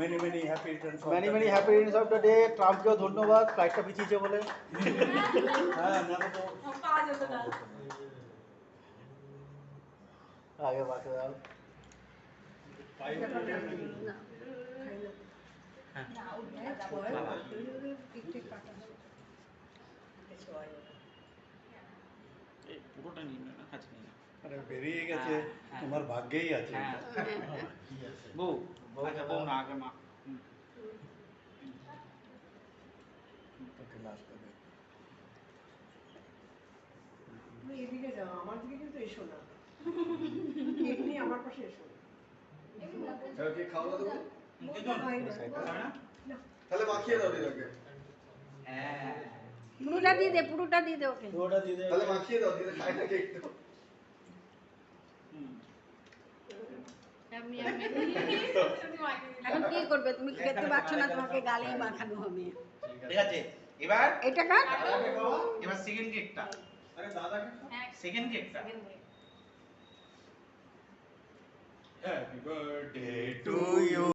Many many happy returns many many happy returns of the day. ট্রাম্পকেও ধন্যবাদ, ফ্লাইটটা পিছিয়েছে বলে। হ্যাঁ না তো পাওয়া যেত না। আগে বাকি দাও। পুরোটা নিন না, কাছে নিন। আরে বেরিয়ে গেছে, তোমার ভাগ্যেই আছে। বউ, আচ্ছা বউ না, আগে মা। ওকে লাস্টে দে। তুমি এদিকে যাও, আমার দিকে কিন্তু এসো না। এমনি আমার পাশে এসো। কি খাওয়া দেবো? না। তাহলে মাখিয়ে দাও দিদাকে। হ্যাঁ। পুরোটা দিয়ে দে, পুরোটা দিয়ে দে ওকে। পুরোটা দিয়ে দে। তাহলে মাখিয়ে দাও, দিদা খায় না কেক তো। এখন কি করবে, তুমি খেতে পারছো না, তোমাকে গালেই মাখানো হবে। ঠিক আছে, এবার এটা কাট। এবার সেকেন্ড কেকটা। আরে দাদাকে সেকেন্ড কেকটা। Happy birthday to you.